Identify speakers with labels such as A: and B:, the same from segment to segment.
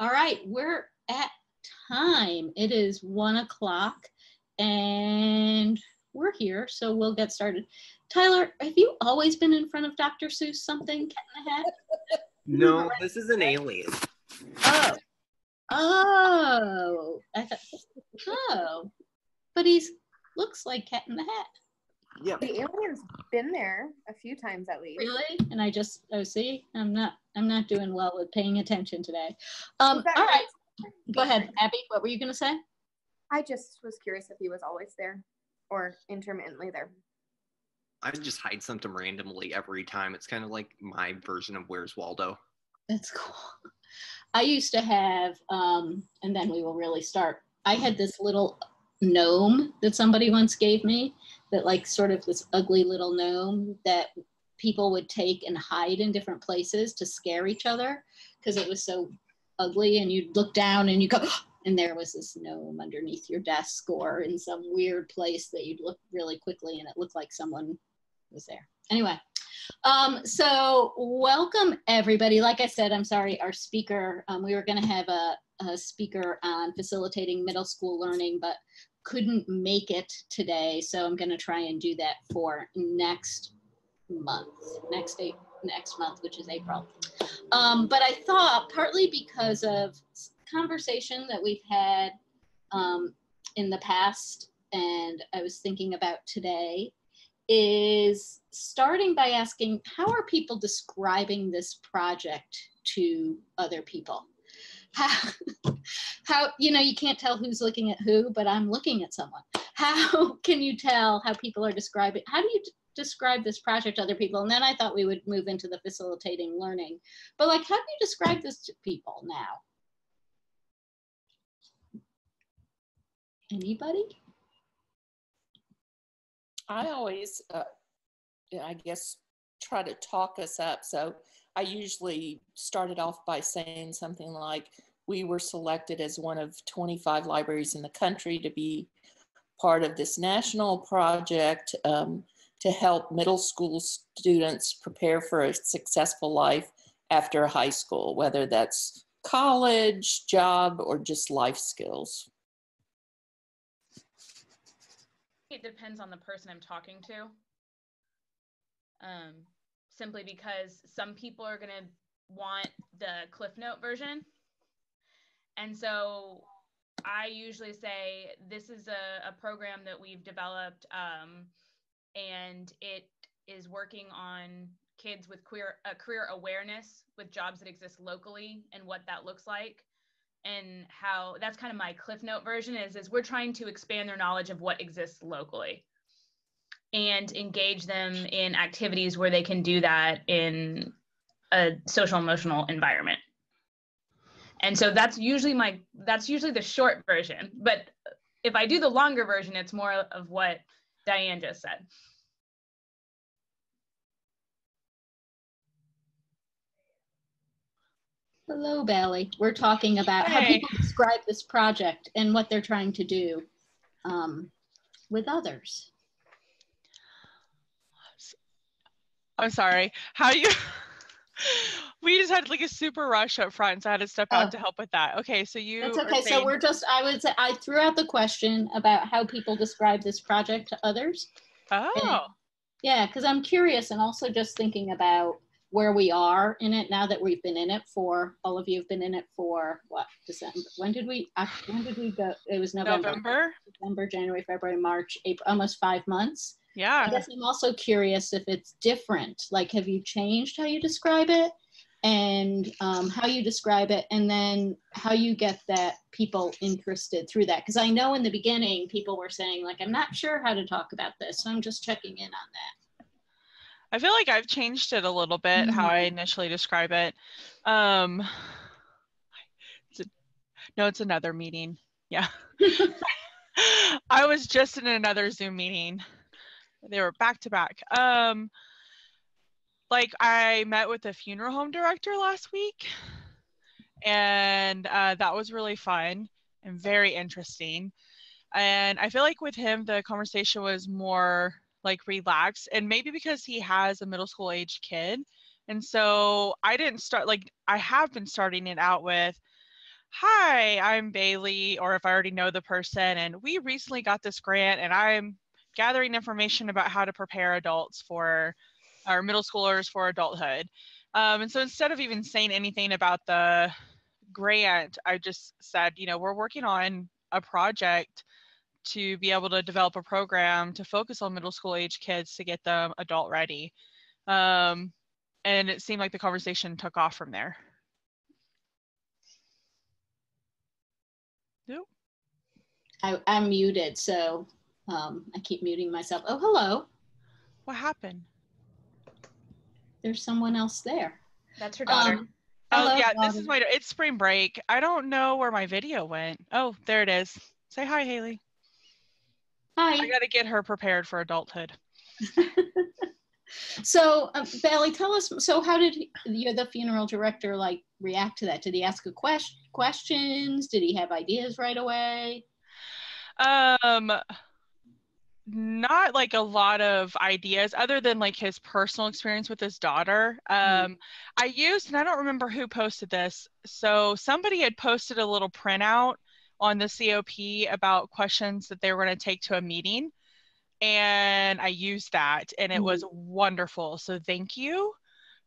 A: All right, we're at time. It is 1 o'clock and we're here, so we'll get started. Tyler, have you always been in front of Dr. Seuss something, Cat in the Hat?
B: No, this is an alien.
A: Oh, I thought, oh, but he's looks like Cat in the Hat.
B: Yep.
C: The alien's been there a few times at least.
A: Really? And I just, see, I'm not doing well with paying attention today. All right, go ahead, Abby. What were you gonna say?
C: I just was curious if he was always there or intermittently there.
B: I just hide something randomly every time. It's kind of like my version of Where's Waldo.
A: That's cool. I used to have, and then we will really start. I had this little gnome that somebody once gave me, that like sort of this ugly little gnome that people would take and hide in different places to scare each other because it was so ugly, and you'd look down and you go, and there was this gnome underneath your desk or in some weird place that you'd look really quickly and it looked like someone was there. Anyway, so welcome everybody. Like I said, I'm sorry, our speaker, we were going to have a speaker on facilitating middle school learning, but couldn't make it today. So I'm going to try and do that for next month, next month, which is April. But I thought partly because of conversation that we've had in the past, and I was thinking about today, is starting by asking, how are people describing this project to other people? How, you can't tell who's looking at who, but I'm looking at someone. How can you tell how people are describing, how do you describe this project to other people? And then I thought we would move into the facilitating learning. But like, how do you describe this to people now? Anybody?
D: I always, I guess, try to talk us up. So I usually started off by saying something like, we were selected as one of 25 libraries in the country to be part of this national project to help middle school students prepare for a successful life after high school, whether that's college, job, or just life skills.
E: It depends on the person I'm talking to. Simply because some people are going to want the Cliff Note version. And so I usually say, this is a program that we've developed, and it is working on kids with career awareness with jobs that exist locally and what that looks like. And how that's kind of my Cliff Note version is we're trying to expand their knowledge of what exists locally and engage them in activities where they can do that in a social emotional environment. And so that's usually the short version. But if I do the longer version, it's more of what Diane just said.
A: Hello, Bailey. We're talking about how people describe this project and what they're trying to do with others.
F: I'm sorry. How you? We just had like a super rush up front, so I had to step out to help with that. Okay, so you.
A: That's okay. So we're just. I would say I threw out the question about how people describe this project to others.
F: Oh.
A: And, yeah, because I'm curious, and also just thinking about where we are in it now that we've been in it for, all of you have been in it for what, December? When did we go? It was November. December, January, February, March, April, almost 5 months.
F: Yeah.
A: I guess I'm also curious if it's different. Like, have you changed how you describe it and how you describe it, and then how you get that people interested through that? Because I know in the beginning people were saying like, I'm not sure how to talk about this, so I'm just checking in on that.
F: I feel like I've changed it a little bit, how I initially describe it. It's another meeting. Yeah. I was just in another Zoom meeting. They were back to back. Like I met with the funeral home director last week, and that was really fun and very interesting. And I feel like with him, the conversation was more like relaxed, and maybe because he has a middle school age kid. And so I didn't start, like I have been starting it out with, hi, I'm Bailey, or if I already know the person, and we recently got this grant and I'm gathering information about how to prepare adults for, or middle schoolers for adulthood. And so instead of even saying anything about the grant, I just said, we're working on a project to be able to develop a program to focus on middle school age kids to get them adult ready. And it seemed like the conversation took off from there. Nope.
A: I'm muted, so I keep muting myself. Oh, hello.
F: What happened?
A: There's someone else there.
E: That's her daughter.
A: Hello,
F: yeah,
A: daughter.
F: this is it's spring break. I don't know where my video went. Oh, there it is. Say hi, Haley.
A: Hi.
F: I got to get her prepared for adulthood.
A: So, Bailey, tell us, so how did the funeral director react to that? Did he ask questions? Did he have ideas right away?
F: Not like a lot of ideas other than like his personal experience with his daughter. I used, and I don't remember who posted this. So somebody had posted a little printout on the COP about questions that they were going to take to a meeting. And I used that and it was wonderful. So thank you,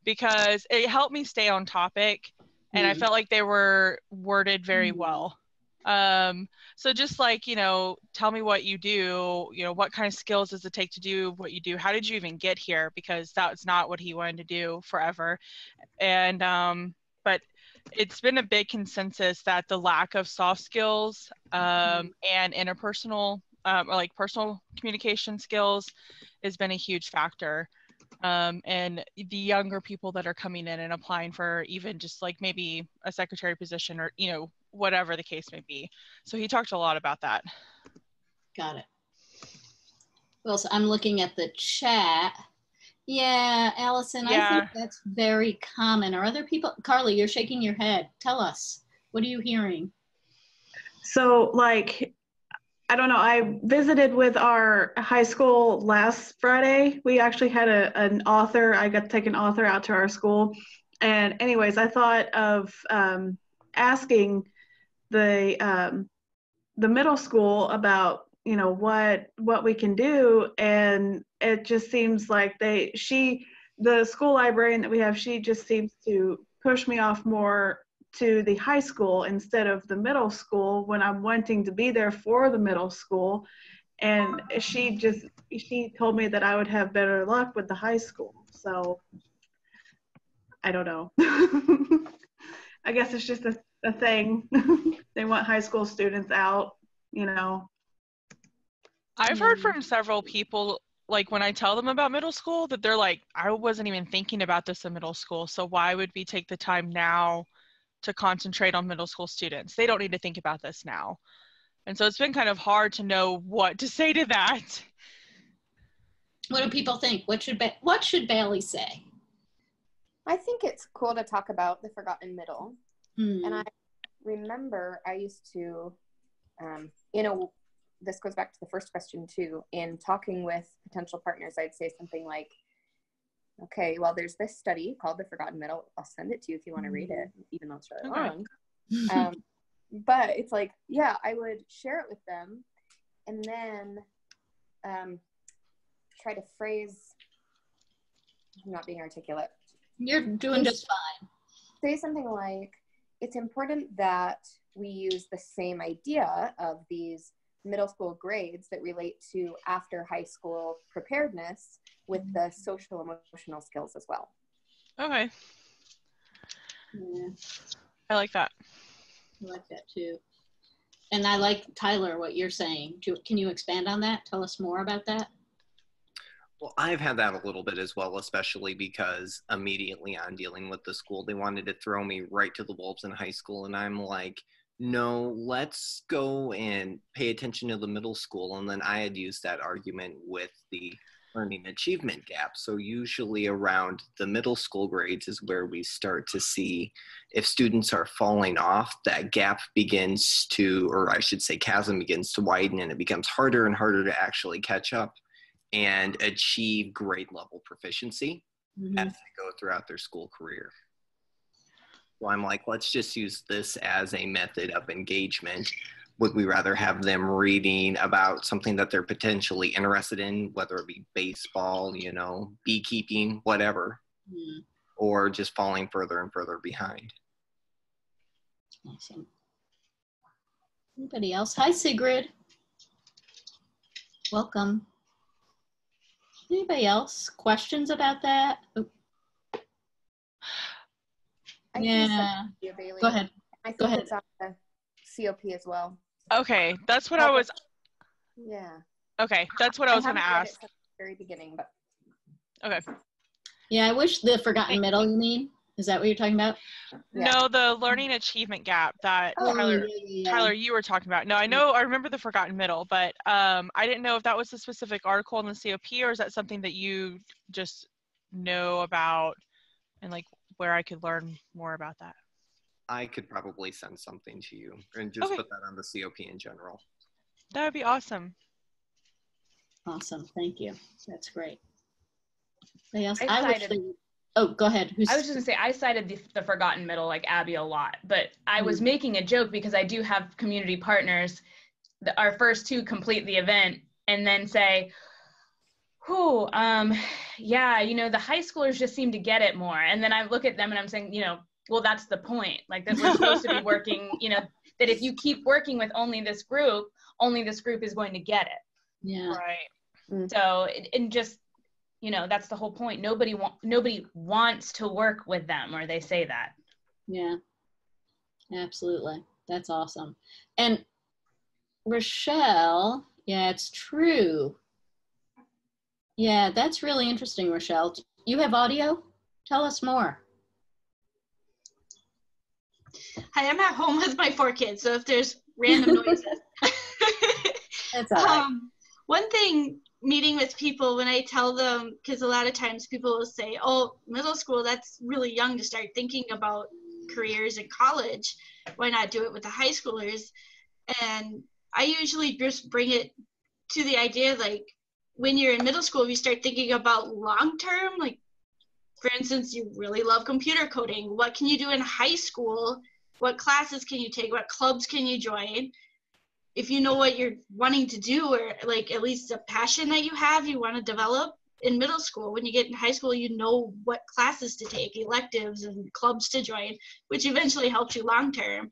F: because it helped me stay on topic and I felt like they were worded very well. So just like, tell me what you do, what kind of skills does it take to do what you do? How did you even get here? Because that's not what he wanted to do forever. And, but it's been a big consensus that the lack of soft skills, and interpersonal, or like personal communication skills has been a huge factor. And the younger people that are coming in and applying for even just like maybe a secretary position or, whatever the case may be. So he talked a lot about that.
A: Got it. Well, so I'm looking at the chat. Yeah, Allison,
F: Yeah.
A: I think that's very common. Are other people, Carly, you're shaking your head. Tell us, what are you hearing?
G: So I don't know, I visited with our high school last Friday. We actually had an author, I got to take an author out to our school. And anyways, I thought of asking the middle school about, what we can do. And it just seems like the school librarian that we have, she just seems to push me off more to the high school instead of the middle school when I'm wanting to be there for the middle school. And she told me that I would have better luck with the high school. So I don't know. I guess it's just a thing. They want high school students out,
F: I've heard from several people, like when I tell them about middle school, that they're like, I wasn't even thinking about this in middle school. So why would we take the time now to concentrate on middle school students? They don't need to think about this now. And so it's been kind of hard to know what to say to that.
A: What do people think? What should Bailey say?
C: I think it's cool to talk about the forgotten middle. And I remember I used to, this goes back to the first question too, in talking with potential partners, I'd say something like, okay, well, there's this study called The Forgotten Middle. I'll send it to you if you want to read it, even though it's really long. But it's like, yeah, I would share it with them and then try to phrase, I'm not being articulate.
A: You're doing just fine.
C: Say something like, it's important that we use the same idea of these middle school grades that relate to after high school preparedness with the social emotional skills as well.
F: Okay.
A: Yeah.
F: I like that.
A: I like that too. And I like, Tyler, what you're saying. Can you expand on that? Tell us more about that.
B: Well, I've had that a little bit as well, especially because immediately on dealing with the school, they wanted to throw me right to the wolves in high school. And I'm like, no, let's go and pay attention to the middle school. And then I had used that argument with the learning achievement gap. So usually around the middle school grades is where we start to see if students are falling off, that gap begins to, or I should say chasm begins to widen, and it becomes harder and harder to actually catch up and achieve grade level proficiency as they go throughout their school career. So I'm like, let's just use this as a method of engagement. Would we rather have them reading about something that they're potentially interested in, whether it be baseball, you know, beekeeping, whatever, or just falling further and further behind?
A: Awesome. Anybody else? Hi, Sigrid. Welcome. Anybody else? Questions about that? Oh. Yeah. Go ahead.
C: I think
A: Go ahead.
C: it's on the COP as well.
F: Okay, that's what I was.
C: Yeah.
F: Okay, that's what I was going to
C: haven't read it
F: ask.
C: since the very beginning, but
F: Okay.
A: Yeah, I wish the forgotten middle, you mean? Is that what you're talking about?
C: yeah.
F: No, the learning achievement gap that Tyler, you were talking about. No, I remember the forgotten middle, but I didn't know if that was the specific article in the COP, or is that something that you just know about and like where I could learn more about that?
B: I could probably send something to you and just put that on the COP in general.
F: That would be awesome.
A: Awesome. Thank you. That's great. Anybody else? Oh, go ahead.
E: I was just gonna say, I cited the forgotten middle, like Abby, a lot, but I was making a joke because I do have community partners, our first two complete the event and then say, yeah, you know, the high schoolers just seem to get it more. And then I look at them and I'm saying, you know, well, that's the point. Like that we're supposed to be working, you know, that if you keep working with only this group is going to get it.
A: Yeah.
F: Right.
E: So, and just, you know, that's the whole point. Nobody wants to work with them, or they say that.
A: Yeah, absolutely. That's awesome. And Rochelle, yeah, it's true. Yeah, that's really interesting, Rochelle. You have audio? Tell us more.
H: Hi, I'm at home with my 4 kids, so if there's random noises.
A: That's all right.
H: One thing, meeting with people, when I tell them, because a lot of times people will say, oh, middle school, that's really young to start thinking about careers in college. Why not do it with the high schoolers? And I usually just bring it to the idea, like, when you're in middle school, you start thinking about long-term, like, for instance, you really love computer coding. What can you do in high school? What classes can you take? What clubs can you join? If you know what you're wanting to do, or like at least a passion that you have, you want to develop in middle school. When you get in high school, you know what classes to take, electives and clubs to join, which eventually helps you long term.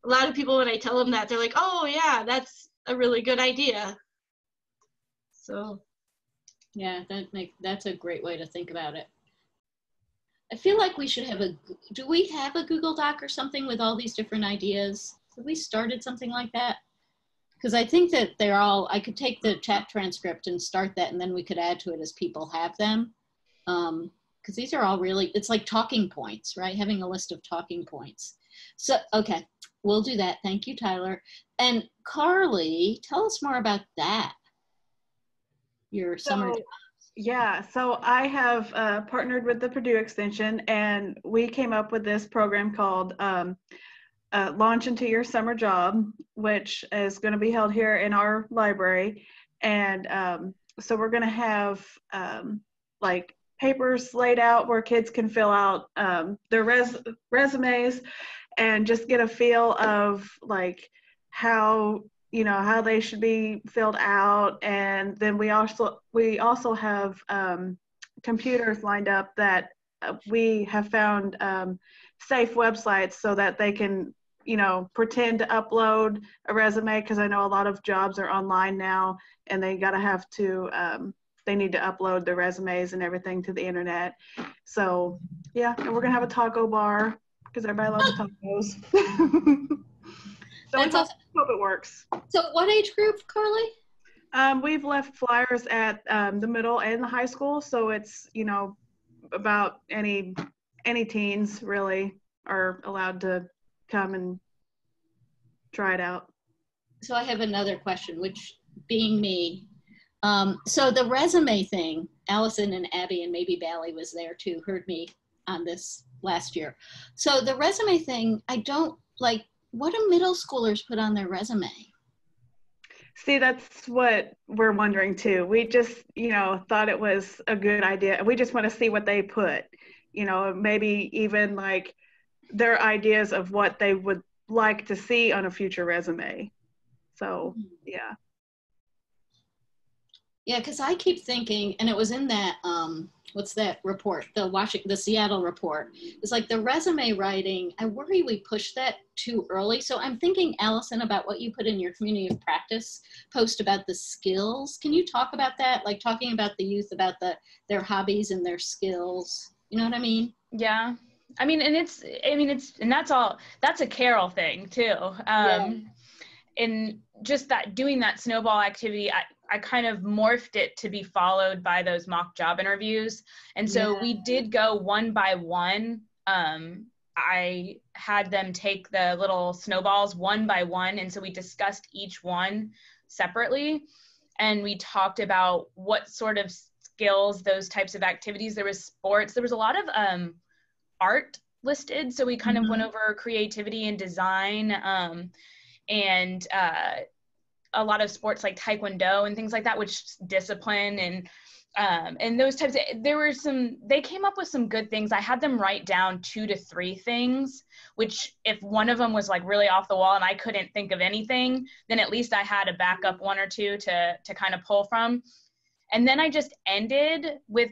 H: A lot of people, when I tell them that, they're like, oh yeah, that's a really good idea. So.
A: Yeah, that's a great way to think about it. I feel like we should have do we have a Google Doc or something with all these different ideas? Have we started something like that? Because I think that I could take the chat transcript and start that, and then we could add to it as people have them. Because these are all really, it's like talking points, right? Having a list of talking points. So, okay, we'll do that. Thank you, Tyler. And Carly, tell us more about that. Your summer jobs.
G: Yeah, so I have partnered with the Purdue Extension, and we came up with this program called Launch Into Your Summer Job, which is going to be held here in our library. And so we're going to have like papers laid out where kids can fill out their resumes and just get a feel of like how they should be filled out. And then we also have computers lined up that we have found safe websites so that they can pretend to upload a resume, because I know a lot of jobs are online now and they need to upload their resumes and everything to the internet. So yeah, and we're gonna have a taco bar because everybody loves tacos. So we hope it works.
A: So what age group, Carly?
G: We've left flyers at the middle and the high school, so it's about any teens really are allowed to come and try it out.
A: So I have another question, which being me, so the resume thing, Allison and Abby and maybe Bally was there too, heard me on this last year. So the resume thing, I don't like. What do middle schoolers put on their resume?
G: See, that's what we're wondering too. We just, thought it was a good idea. We just want to see what they put, maybe even like their ideas of what they would like to see on a future resume. So, yeah.
A: Yeah, because I keep thinking, and it was in that, what's that report? The Seattle report. It's like the resume writing, I worry we push that too early. So I'm thinking, Allison, about what you put in your community of practice post about the skills. Can you talk about that? Like talking about the youth, about their hobbies and their skills. You know what I mean?
E: Yeah. I mean, and that's a Carol thing too. And just that doing that snowball activity, I kind of morphed it to be followed by those mock job interviews. And so we did go one by one. I had them take the little snowballs one by one. And so we discussed each one separately. And we talked about what sort of skills, those types of activities. There was sports. There was a lot of art listed. So we kind of went over creativity and design, and a lot of sports like Taekwondo and things like that, which discipline and those types of, they came up with some good things. I had them write down 2 to 3 things, which if one of them was like really off the wall and I couldn't think of anything, then at least I had a backup 1 or 2 to kind of pull from. And then I just ended with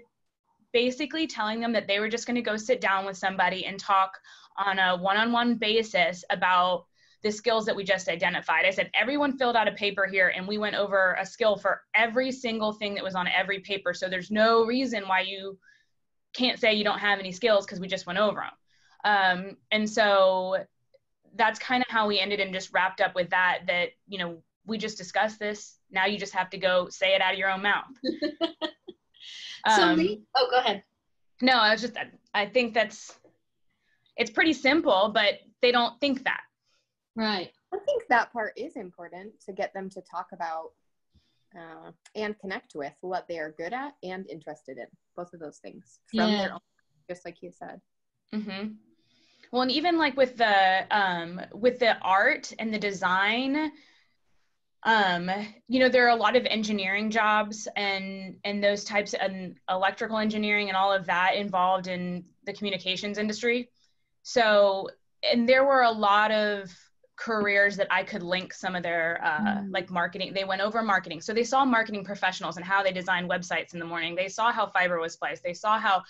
E: basically telling them that they were just going to go sit down with somebody and talk on a one-on-one basis about the skills that we just identified. I said, everyone filled out a paper here and we went over a skill for every single thing that was on every paper. So there's no reason why you can't say you don't have any skills because we just went over them. And so that's kind of how we ended and just wrapped up with that, you know, we just discussed this. Now you just have to go say it out of your own mouth.
A: Go ahead.
E: No, I think it's pretty simple, but they don't think that.
A: Right.
C: I think that part is important to get them to talk about and connect with what they are good at and interested in. Both of those things from their own, just like you said.
E: Mm-hmm. Well, and even like with the art and the design, you know, there are a lot of engineering jobs and those types and electrical engineering and all of that involved in the communications industry. So, and there were a lot of careers that I could link some of their like marketing. They went over marketing. So they saw marketing professionals and how they design websites in the morning. They saw how fiber was spliced. They saw how,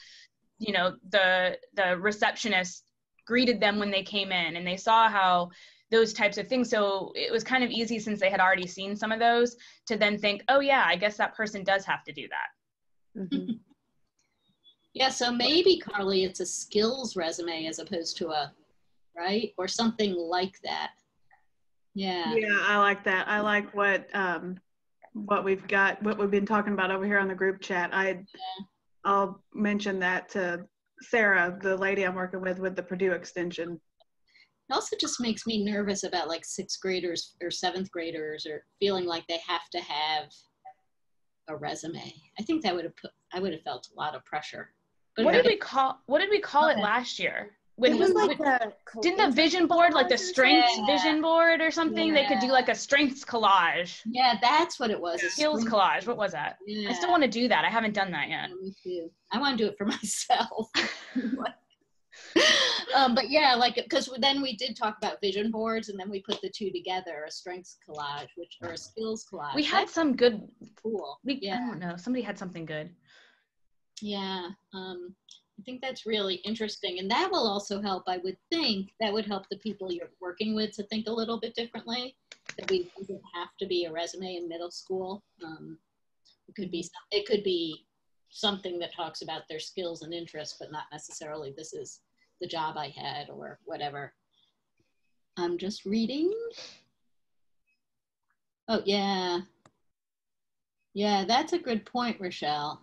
E: you know, the receptionist greeted them when they came in, and they saw how those types of things. So it was kind of easy, since they had already seen some of those, to then think, oh yeah, I guess that person does have to do that.
C: Mm-hmm.
A: Yeah, so maybe, Carly, it's a skills resume as opposed to right? Or something like that. Yeah.
G: Yeah, I like that. I like what we've got, what we've been talking about over here on the group chat. I'll mention that to Sarah, the lady I'm working with the Purdue Extension.
A: It also just makes me nervous about like 6th graders or 7th graders or feeling like they have to have a resume. I think that I would have felt a lot of pressure. But
E: what did we call it last year?
C: It was like
E: didn't the vision board, like the strengths vision board or something, they could do like a strengths collage.
A: Yeah, that's what it was.
E: Skills collage. What was that? Yeah. I still want to do that. I haven't done that yet.
A: Me too. I want to do it for myself. But yeah, like, because then we did talk about vision boards, and then we put the 2 together, a strengths collage, or a skills collage.
E: We had some good.
A: Cool.
E: I don't know. Somebody had something good.
A: Yeah. I think that's really interesting. And that will also help, I would think, that would help the people you're working with to think a little bit differently. That we doesn't have to be a resume in middle school. It could be something that talks about their skills and interests, but not necessarily this is the job I had or whatever. I'm just reading. Oh, yeah. Yeah, that's a good point, Rochelle.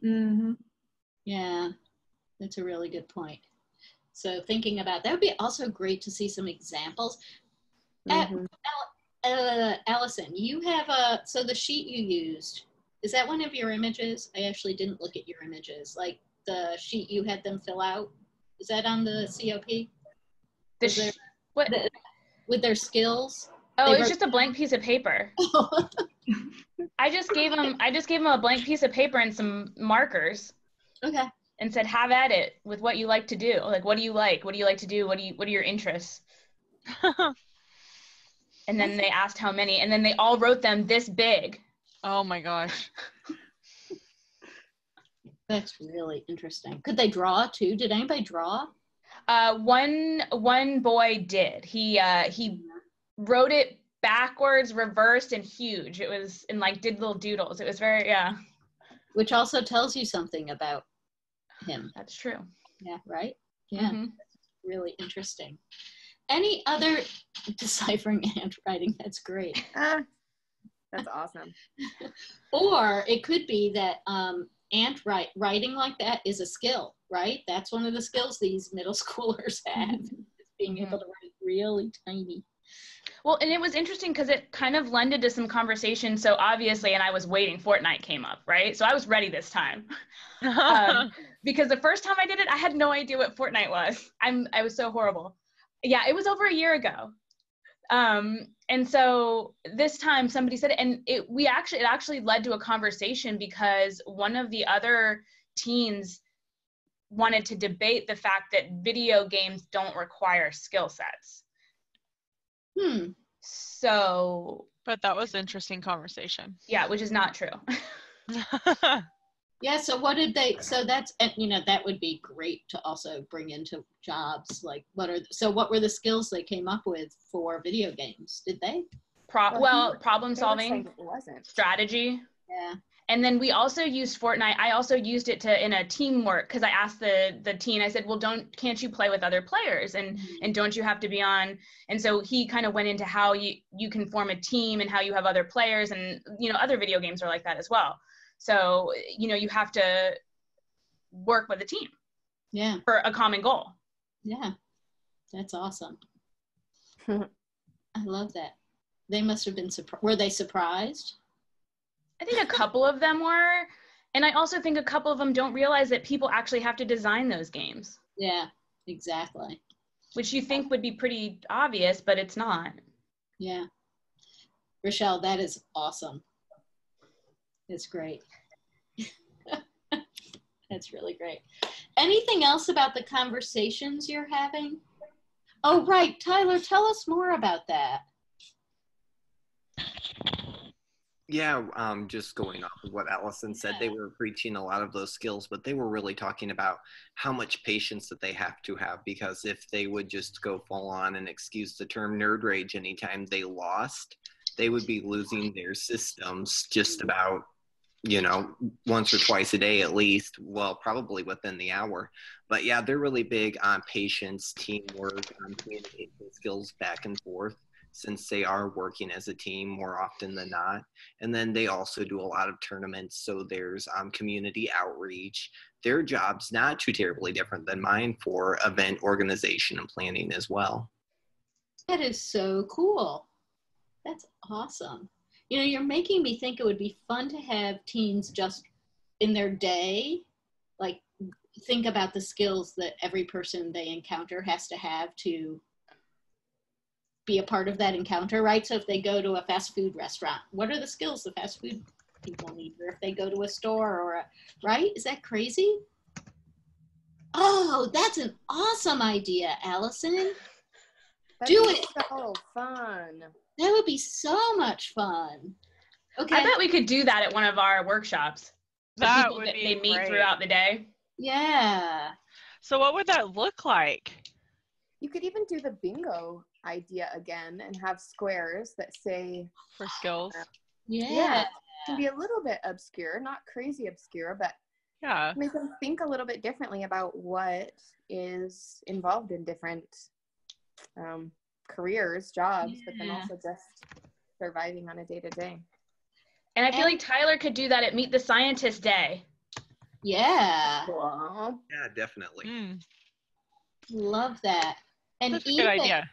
G: Mm-hmm.
A: Yeah. That's a really good point. So thinking about that would be also great to see some examples. Mm-hmm. Allison, you have so the sheet you used, is that one of your images? I actually didn't look at your images. Like the sheet you had them fill out, is that on the COP? With their skills?
E: Oh, it's just a blank piece of paper. I just gave them a blank piece of paper and some markers.
A: Okay.
E: and said, have at it with what you like to do. Like, what do you like? What do you like to do? What are your interests? And then they asked how many, and then they all wrote them this big.
F: Oh my gosh.
A: That's really interesting. Could they draw too? Did anybody draw?
E: One boy did. He wrote it backwards, reversed, and huge. It was, and like did little doodles. It was very, yeah.
A: Which also tells you something about him.
E: That's true.
A: Yeah, right? Yeah.
E: Mm-hmm.
A: Really interesting. Any other deciphering handwriting? That's great.
C: That's awesome.
A: Or it could be that writing like that is a skill, right? That's one of the skills these middle schoolers have, is being able to write really tiny.
E: Well, and it was interesting because it kind of lended to some conversation. So obviously, and I was waiting, Fortnite came up, right? So I was ready this time. Because the first time I did it, I had no idea what Fortnite was. I was so horrible. Yeah, it was over a year ago. And so this time somebody said it, and it actually led to a conversation because one of the other teens wanted to debate the fact that video games don't require skill sets. So.
F: But that was an interesting conversation.
E: Yeah, which is not true.
A: Yeah, so what did they, so that's, that would be great to also bring into jobs. Like, what were the skills they came up with for video games? Did they?
E: Problem solving,
C: It wasn't.
E: strategy.
A: Yeah.
E: And then we also used Fortnite. I also used it in a teamwork, because I asked the teen, I said, well, can't you play with other players? And don't you have to be on? And so he kind of went into how you can form a team and how you have other players, and, other video games are like that as well. So, you have to work with a team.
A: Yeah.
E: For a common goal.
A: Yeah. That's awesome. I love that. They must have been were they surprised?
E: I think a couple of them were. And I also think a couple of them don't realize that people actually have to design those games.
A: Yeah, exactly.
E: Which you think would be pretty obvious, but it's not.
A: Yeah. Rochelle, that is awesome. It's great. That's really great. Anything else about the conversations you're having? Oh, right. Tyler, tell us more about that.
B: Yeah, just going off of what Allison said, they were preaching a lot of those skills, but they were really talking about how much patience that they have to have, because if they would just go full on and excuse the term nerd rage anytime they lost, they would be losing their systems just about, once or twice a day at least, well, probably within the hour. But yeah, they're really big on patience, teamwork, communication skills back and forth, since they are working as a team more often than not. And then they also do a lot of tournaments, so there's community outreach. Their job's not too terribly different than mine for event organization and planning as well.
A: That is so cool. That's awesome. You're making me think it would be fun to have teens just in their day, like, think about the skills that every person they encounter has to have to be a part of that encounter, right? So if they go to a fast food restaurant, what are the skills the fast food people need? Or if they go to a store right? Is that crazy? Oh, that's an awesome idea, Allison.
C: That'd
A: Do
C: be
A: it.
C: So fun.
A: That would be so much fun. Okay.
E: I bet we could do that at one of our workshops.
F: That
E: People
F: would
E: that
F: be
E: they meet
F: great.
E: throughout the day.
A: Yeah.
F: So what would that look like?
C: You could even do the bingo idea again and have squares that say
F: For skills?
A: Yeah.
C: It can be a little bit obscure, not crazy obscure, but
F: Yeah.
C: make them think a little bit differently about what is involved in different careers, jobs, but then also just surviving on a day-to-day.
E: And I feel like Tyler could do that at Meet the Scientist Day.
A: Yeah.
C: Cool.
B: Yeah, definitely.
A: Love that. And
F: That's a good idea.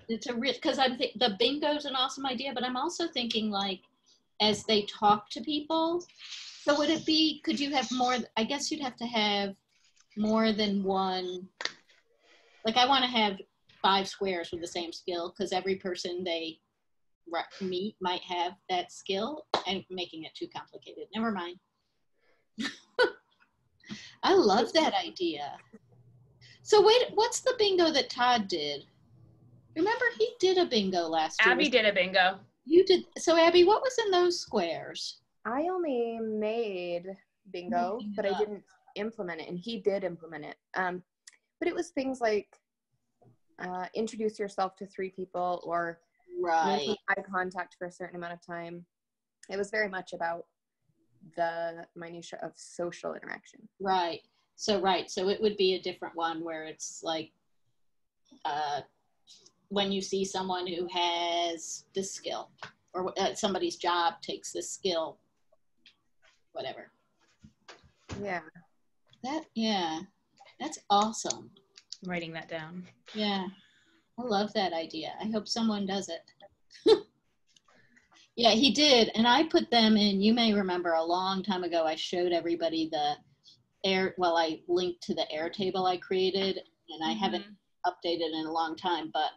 A: It's because the bingo's an awesome idea, but I'm also thinking, like, as they talk to people, so could you have more, I guess you'd have to have more than one, like, I want to have 5 squares with the same skill, because every person they meet might have that skill, and making it too complicated. Never mind. I love that idea. So wait, what's the bingo that Todd did? Remember, he did a bingo last year.
E: Abby did a bingo.
A: You did. So Abby, what was in those squares?
C: I only made bingo, but I didn't implement it, and he did implement it. But it was things like introduce yourself to 3 people, or make eye contact for a certain amount of time. It was very much about the minutia of social interaction.
A: Right. So it would be a different one where it's like when you see someone who has this skill, or somebody's job takes this skill, whatever.
C: Yeah.
A: That's awesome.
E: I'm writing that down.
A: Yeah. I love that idea. I hope someone does it. Yeah, he did. And I put them in, you may remember a long time ago, I showed everybody I linked to the Airtable I created, and I haven't updated in a long time, but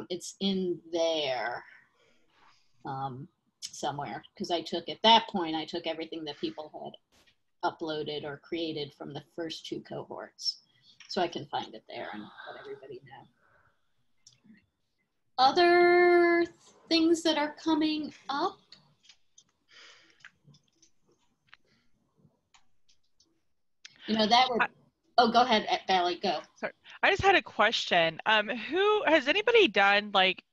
A: it's in there somewhere, because at that point, I took everything that people had uploaded or created from the first 2 cohorts. So I can find it there and let everybody know. Other things that are coming up. That would, go ahead, Valerie, go.
F: Sorry. I just had a question. Who has anybody done like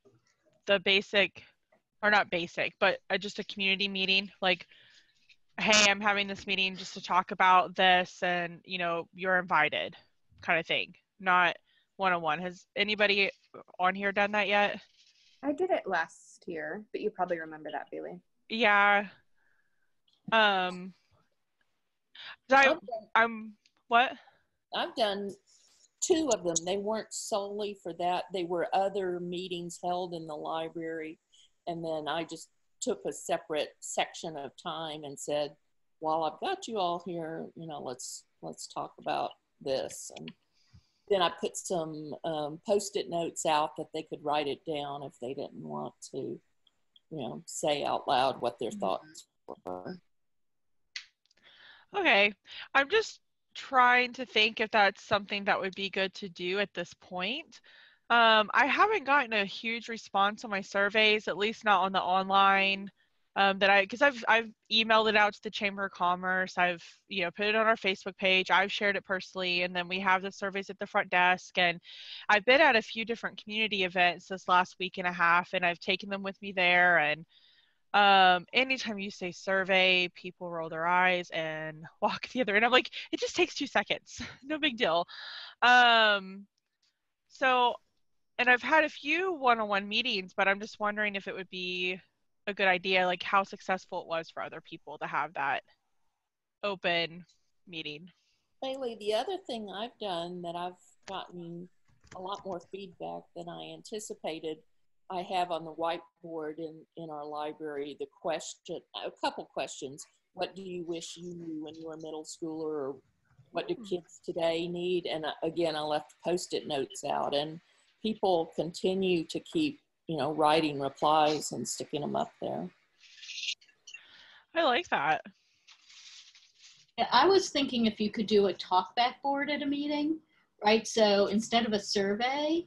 F: the basic, or not basic, but just a community meeting? Like, hey, I'm having this meeting just to talk about this, and you're invited, kind of thing. Not one-on-one. Has anybody on here done that yet?
C: I did it last year, but you probably remember that, Bailey.
F: Yeah. What?
D: I've done 2 of them. They weren't solely for that. They were other meetings held in the library. And then I just took a separate section of time and said, while I've got you all here, let's talk about this. And then I put some Post-it notes out that they could write it down if they didn't want to, say out loud what their thoughts were.
F: Okay. I'm just trying to think if that's something that would be good to do at this point. I haven't gotten a huge response on my surveys, at least not on the online, because I've emailed it out to the Chamber of Commerce. I've put it on our Facebook page. I've shared it personally, and then we have the surveys at the front desk. And I've been at a few different community events this last week and a half, and I've taken them with me there. And anytime you say survey, people roll their eyes and walk the other end. I'm like, it just takes 2 seconds, no big deal. So, and I've had a few one-on-one meetings, but I'm just wondering if it would be a good idea, like how successful it was for other people to have that open meeting.
D: Bailey, the other thing I've done that I've gotten a lot more feedback than I anticipated, I have on the whiteboard in our library a couple questions. What do you wish you knew when you were a middle schooler, or what do kids today need? And again, I left Post-it notes out, and people continue to keep, writing replies and sticking them up there.
F: I like that.
A: Yeah, I was thinking if you could do a talkback board at a meeting, right? So instead of a survey,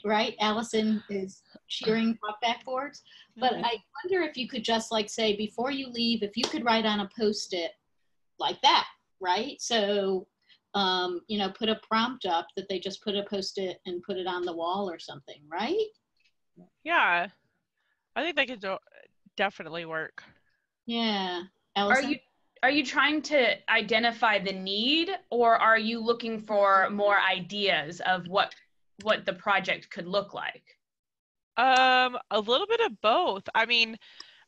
A: right, Allison is cheering talkback boards, but I wonder if you could just like say, before you leave, if you could write on a Post-it like that, right? So, put a prompt up that they just put a Post-it and put it on the wall or something, right?
F: Yeah, I think that could definitely work.
A: Yeah. Allison?
E: Are you trying to identify the need, or are you looking for more ideas of what the project could look like?
F: A little bit of both. I mean,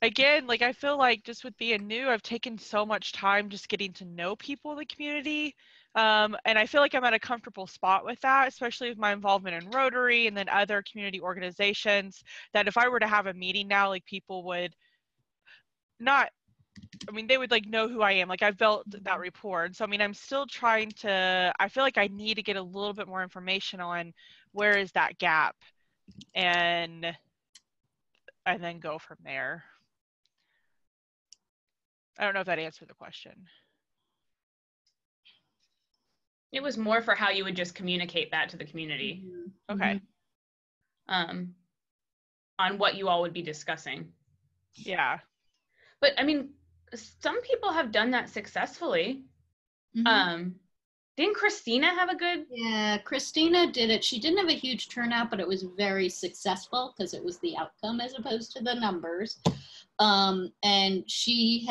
F: again, like I feel like just with being new, I've taken so much time just getting to know people in the community. And I feel like I'm at a comfortable spot with that, especially with my involvement in Rotary and then other community organizations, that if I were to have a meeting now, like people would they would like know who I am. Like I've built that rapport. And so, I'm still trying to, I feel like I need to get a little bit more information on where is that gap, and then go from there. I don't know if that answered the question.
E: It was more for how you would just communicate that to the community.
F: Okay.
E: On what you all would be discussing.
F: Yeah.
E: But I mean, some people have done that successfully. Didn't Christina have a good?
A: Yeah, Christina did it. She didn't have a huge turnout, but it was very successful because it was the outcome as opposed to the numbers. And she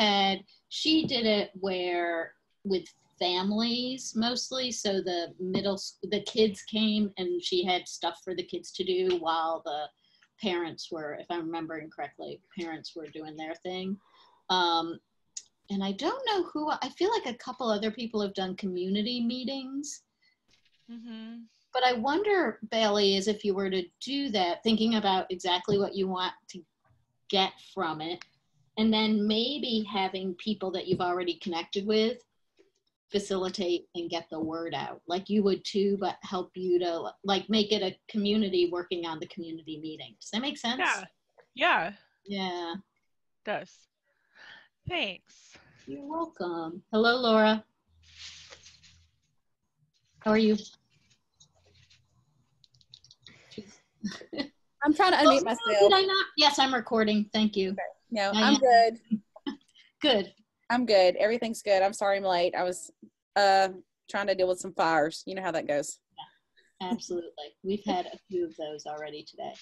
A: did it where with families mostly. So the kids came and she had stuff for the kids to do while the parents were, if I'm remembering correctly, parents were doing their thing. And I don't know who, I feel like a couple other people have done community meetings. But I wonder, Bailey, is if you were to do that, thinking about exactly what you want to get from it, and then maybe having people that you've already connected with facilitate and get the word out, like you would too, but help you to like make it a community working on the community meeting. Does that make sense?
F: Yeah.
A: Yeah.
F: It does. Thanks.
A: You're welcome. Hello, Laura. How are you?
I: I'm trying to unmute myself.
A: Did I not? Yes, I'm recording. Thank you.
I: Okay. No, I'm good.
A: Good.
I: I'm good. Everything's good. I'm sorry I'm late. I was trying to deal with some fires. You know how that goes.
A: Yeah, absolutely. We've had a few of those already today.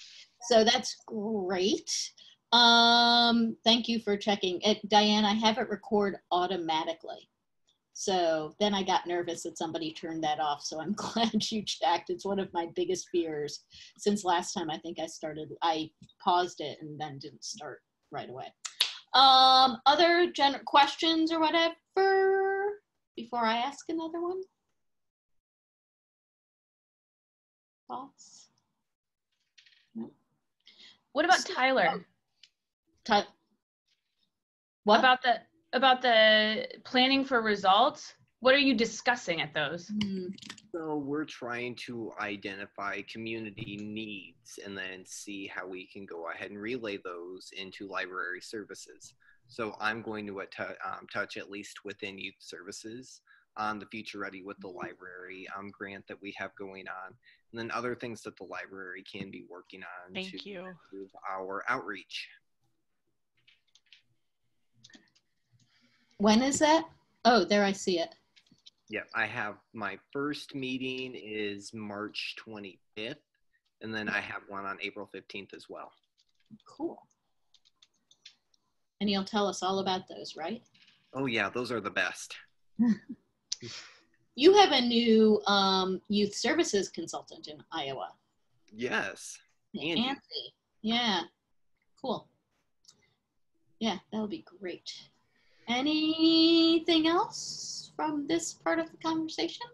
A: So that's great. Thank you for checking it. Diane, I have it record automatically. So then I got nervous that somebody turned that off. So I'm glad you checked. It's one of my biggest fears since last time. I think I paused it and then didn't start right away. Other questions or whatever before I ask another one? Thoughts? No.
E: What about Tyler?
A: What?
E: About the planning for results? What are you discussing at those?
B: So we're trying to identify community needs and then see how we can go ahead and relay those into library services. So I'm going to touch at least within youth services on the Future Ready with the Library grant that we have going on, and then other things that the library can be working on to improve our outreach.
A: When is that? Oh, there I see it.
B: Yeah, I have my first meeting is March 25th, and then I have one on April 15th as well.
A: Cool. And you'll tell us all about those, right?
B: Oh yeah, those are the best.
A: You have a new youth services consultant in Iowa.
B: Yes.
A: Andy. Yeah, cool. Yeah, that'll be great. Anything else from this part of the conversation?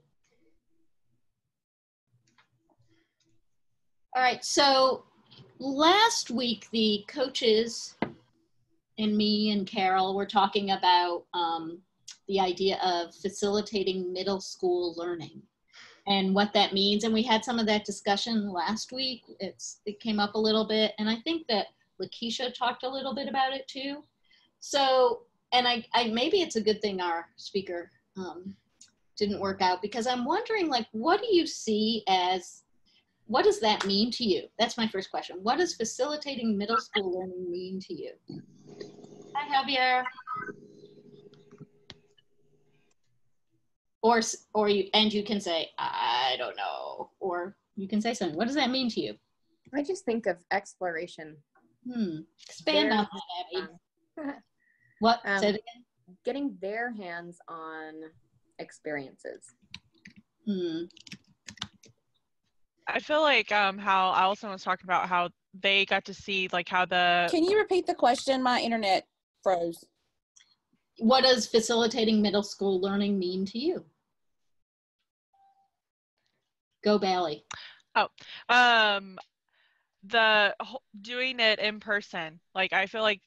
A: All right, so last week the coaches and me and Carol were talking about the idea of facilitating middle school learning and what that means. And we had some of that discussion last week. It came up a little bit, and I think that Lakeisha talked a little bit about it too. So, and I maybe it's a good thing our speaker didn't work out, because I'm wondering, like, what do you see as, what does that mean to you? That's my first question. What does facilitating middle school learning mean to you? Hi, Javier. Or you can say, I don't know, or you can say something. What does that mean to you?
C: I just think of exploration.
A: Expand on that, Abby. What? Say it again.
C: Getting their hands on experiences.
F: I feel like how Allison was talking about how they got to see like how the.
I: Can you repeat the question? My internet froze.
A: What does facilitating middle school learning mean to you? Go Bailey.
F: The doing it in person. Like, I feel like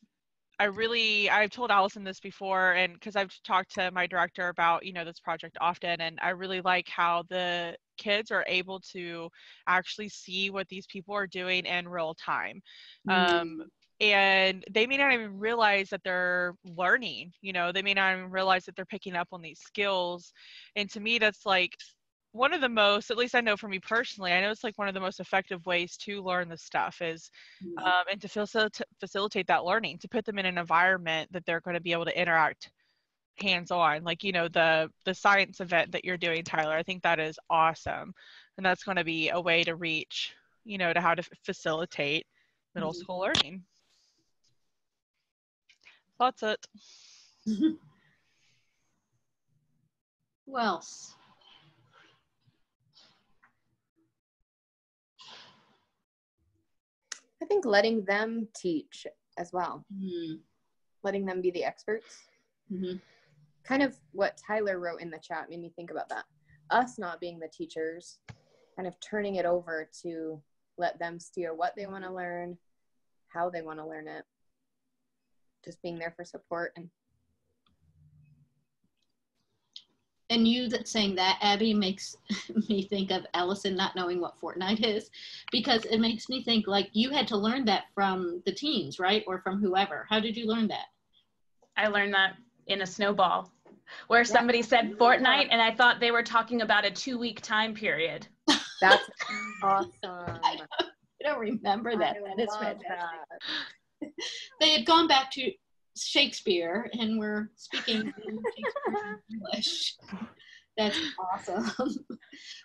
F: I've told Allison this before, and because I've talked to my director about, this project often, and I really like how the kids are able to actually see what these people are doing in real time. And they may not even realize that they're learning, they may not even realize that they're picking up on these skills. And to me, that's like, one of the most, at least I know for me personally, I know it's like one of the most effective ways to learn the stuff is, and to facilitate that learning, to put them in an environment that they're going to be able to interact hands-on, like, you know, the science event that you're doing, Tyler. I think that is awesome, and that's going to be a way to reach, you know, to how to facilitate middle school learning. That's it.
A: Who else?
C: I think letting them teach as well.
A: Mm-hmm.
C: Letting them be the experts.
A: Mm-hmm.
C: Kind of what Tyler wrote in the chat made me think about that. Us not being the teachers, kind of turning it over to let them steer what they want to learn, how they want to learn it. Just being there for support.
A: And you saying that, Abby, makes me think of Allison not knowing what Fortnite is, because it makes me think like you had to learn that from the teens, right? Or from whoever. How did you learn that?
E: I learned that in a snowball where somebody said Fortnite and I thought they were talking about a 2-week time period.
C: That's awesome.
A: I don't remember that. That is fantastic.
C: That.
A: They had gone back to Shakespeare and were speaking in English. That's awesome.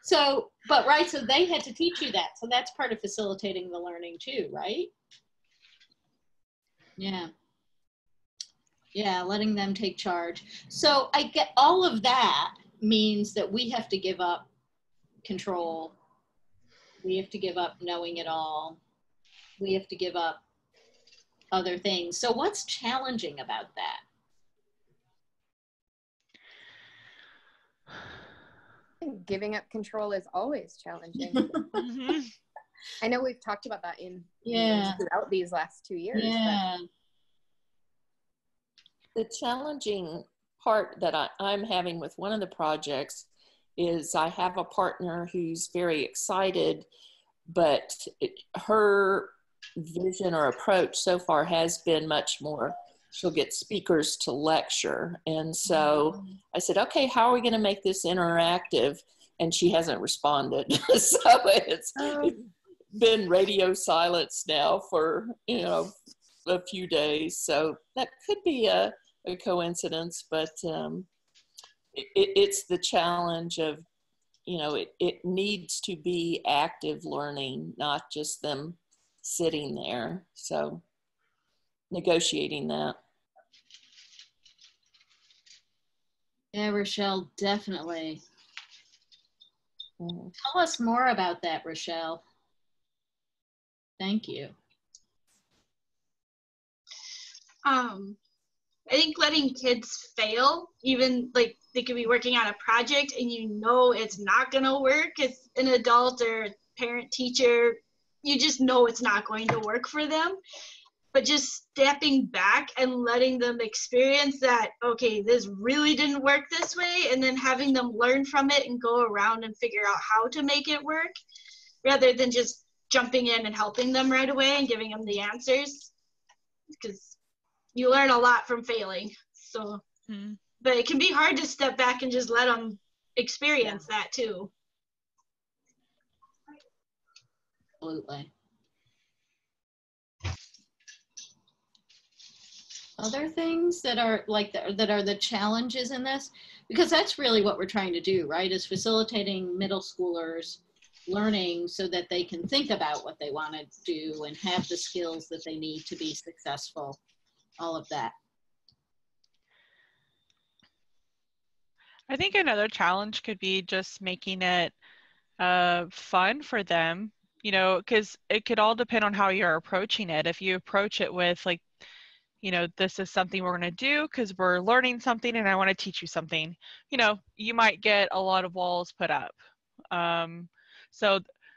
A: So they had to teach you that. So that's part of facilitating the learning too, right? Yeah. Yeah, letting them take charge. So I get all of that means that we have to give up control. We have to give up knowing it all. We have to give up other things. So what's challenging about that?
C: I think giving up control is always challenging. I know we've talked about that throughout these last 2 years.
A: Yeah.
D: The challenging part that I'm having with one of the projects is I have a partner who's very excited, but her vision or approach so far has been much more, she'll get speakers to lecture. And so I said, okay, how are we going to make this interactive? And she hasn't responded. So it's been radio silence now for, you know, a few days. So that could be a coincidence, but it's the challenge of, you know, it needs to be active learning, not just them sitting there. So negotiating that.
A: Yeah, Rochelle, definitely. Tell us more about that, Rochelle. Thank you.
H: I think letting kids fail, even like they could be working on a project and you know it's not gonna work as an adult or parent teacher, you just know it's not going to work for them. But just stepping back and letting them experience that, okay, this really didn't work this way, and then having them learn from it and go around and figure out how to make it work, rather than just jumping in and helping them right away and giving them the answers. Because you learn a lot from failing. So, but it can be hard to step back and just let them experience that too.
A: Absolutely. Other things that are like that are the challenges in this, because that's really what we're trying to do, right? Is facilitating middle schoolers learning so that they can think about what they want to do and have the skills that they need to be successful. All of that.
F: I think another challenge could be just making it fun for them, you know, because it could all depend on how you're approaching it. If you approach it with like, you know, this is something we're going to do because we're learning something and I want to teach you something, you know, you might get a lot of walls put up. So,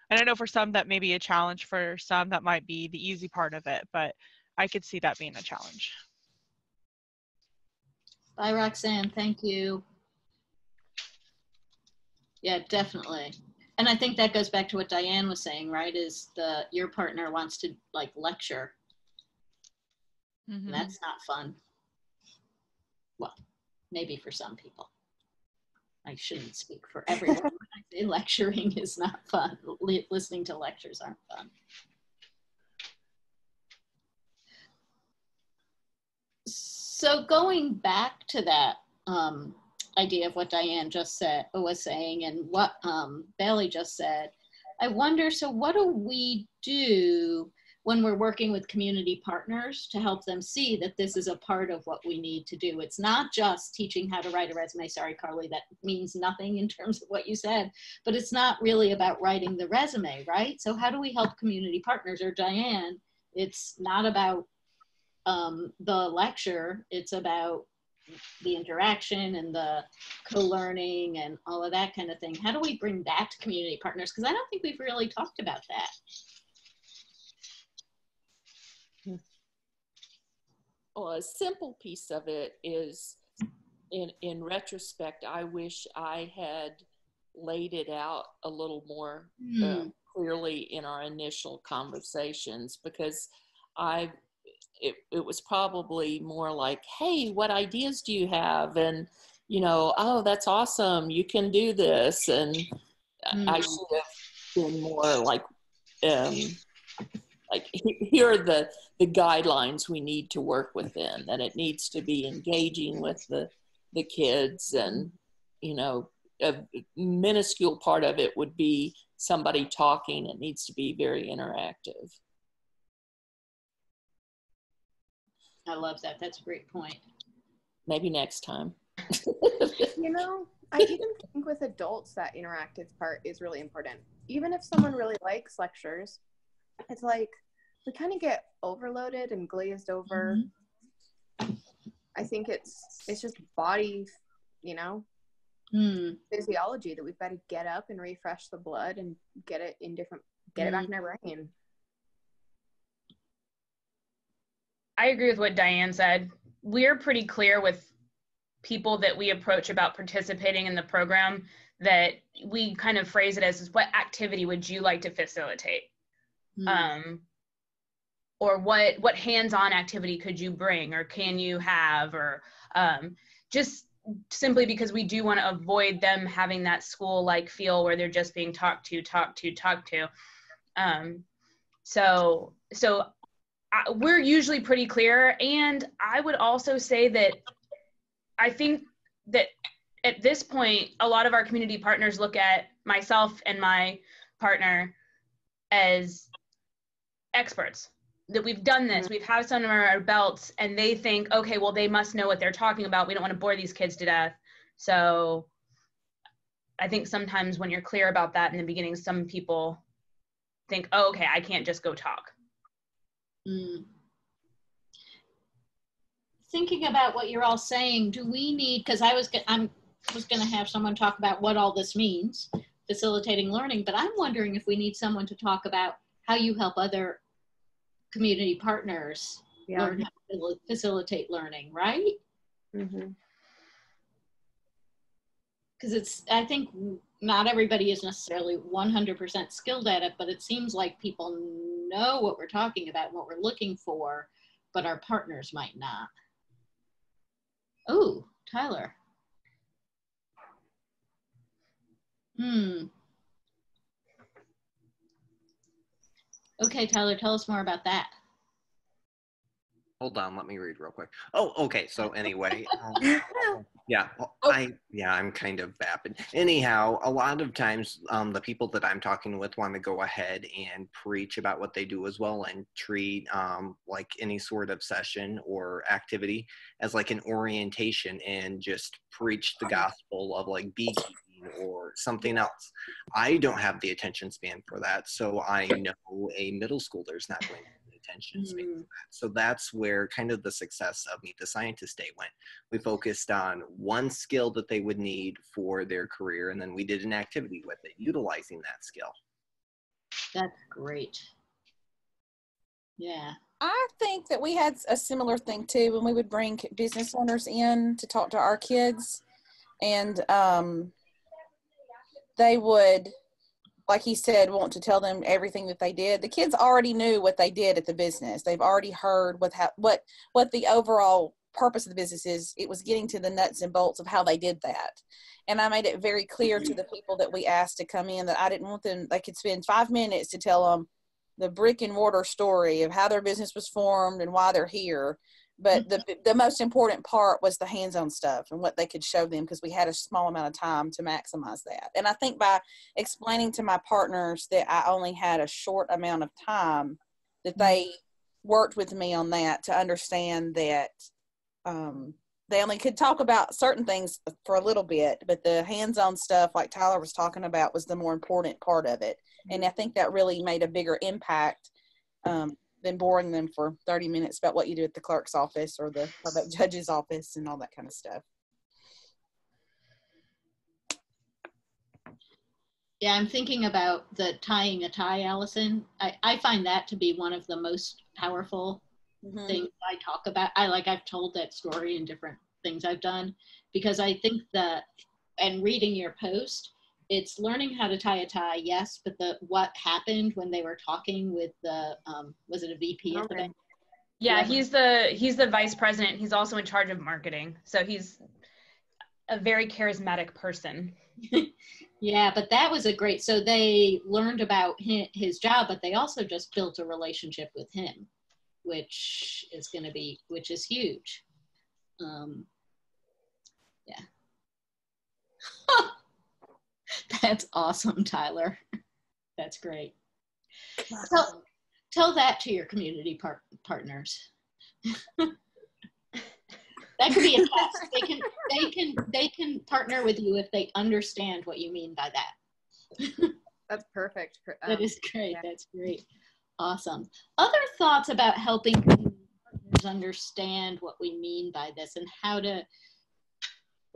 F: and I know for some that may be a challenge, for some that might be the easy part of it, but I could see that being a challenge.
A: Bye, Roxanne. Thank you. Yeah, definitely. And I think that goes back to what Diane was saying, right? Is your partner wants to like lecture. And that's not fun. Well, maybe for some people. I shouldn't speak for everyone when I Lecturing is not fun. Listening to lectures aren't fun. So going back to that idea of what Diane was saying and what Bailey just said, I wonder, so what do we do when we're working with community partners to help them see that this is a part of what we need to do? It's not just teaching how to write a resume. Sorry, Carly, that means nothing in terms of what you said, but it's not really about writing the resume, right? So how do we help community partners? Or Diane, it's not about the lecture, it's about the interaction and the co-learning and all of that kind of thing. How do we bring that to community partners? Because I don't think we've really talked about that.
D: Well, a simple piece of it is, in retrospect, I wish I had laid it out a little more clearly in our initial conversations, because it was probably more like, hey, what ideas do you have? And, you know, oh, that's awesome, you can do this. And I should have been more like here are the guidelines we need to work within, and it needs to be engaging with the kids. And, you know, a minuscule part of it would be somebody talking. It needs to be very interactive.
A: I love that. That's a great point.
D: Maybe next time.
C: You know, I even think with adults that interactive part is really important. Even if someone really likes lectures, it's like we kind of get overloaded and glazed over. I think it's just body, you know, physiology that we've got to get up and refresh the blood and get it back in our brain.
E: I agree with what Diane said. We're pretty clear with people that we approach about participating in the program that we kind of phrase it as, what activity would you like to facilitate? Or what hands-on activity could you bring or can you have, or just simply because we do want to avoid them having that school-like feel where they're just being talked to. So we're usually pretty clear. And I would also say that I think that at this point, a lot of our community partners look at myself and my partner as experts, that we've done this, we've had some under our belts, and they think, okay, well, they must know what they're talking about. We don't want to bore these kids to death. So I think sometimes when you're clear about that in the beginning, some people think, oh, okay, I can't just go talk.
A: Thinking about what you're all saying, do we need, because I was going to have someone talk about what all this means, facilitating learning, but I'm wondering if we need someone to talk about how you help other community partners learn how to facilitate learning, right? Because I think not everybody is necessarily 100% skilled at it, but it seems like people know what we're talking about and what we're looking for, but our partners might not. Oh, Tyler. Okay, Tyler, tell us more about that.
B: Hold on, let me read real quick. Oh, okay. So anyway, I'm kind of vapid. Anyhow, a lot of times the people that I'm talking with want to go ahead and preach about what they do as well, and treat like any sort of session or activity as like an orientation and just preach the gospel of like beekeeping or something else. I don't have the attention span for that, so I know a middle schooler's not going to have the attention span for that. So that's where kind of the success of Meet the Scientist Day went. We focused on one skill that they would need for their career, and then we did an activity with it, utilizing that skill.
A: That's great. Yeah.
I: I think that we had a similar thing too when we would bring business owners in to talk to our kids, and they would, like he said, want to tell them everything that they did. The kids already knew what they did at the business. They've already heard what the overall purpose of the business is. It was getting to the nuts and bolts of how they did that. And I made it very clear to the people that we asked to come in that I didn't want them, they could spend 5 minutes to tell them the brick and mortar story of how their business was formed and why they're here. But the most important part was the hands-on stuff and what they could show them, because we had a small amount of time to maximize that. And I think by explaining to my partners that I only had a short amount of time, that they worked with me on that to understand that they only could talk about certain things for a little bit, but the hands-on stuff, like Tyler was talking about, was the more important part of it. And I think that really made a bigger impact than boring them for 30 minutes about what you do at the clerk's office or the judge's office and all that kind of stuff.
A: Yeah, I'm thinking about the tying a tie, Allison. I find that to be one of the most powerful things I talk about. I've told that story in different things I've done, because I think that, and reading your post, it's learning how to tie a tie, yes, but what happened when they were talking with the, was it a VP at the bank?
E: Yeah, he's the vice president. He's also in charge of marketing. So he's a very charismatic person.
A: Yeah, but that was so they learned about his job, but they also just built a relationship with him, which is huge. Yeah. That's awesome, Tyler. That's great. Tell that to your community partners. That could be a test. They can partner with you if they understand what you mean by that.
C: That's perfect.
A: That is great.
C: Yeah.
A: That's great. Awesome. Other thoughts about helping community partners understand what we mean by this and how to,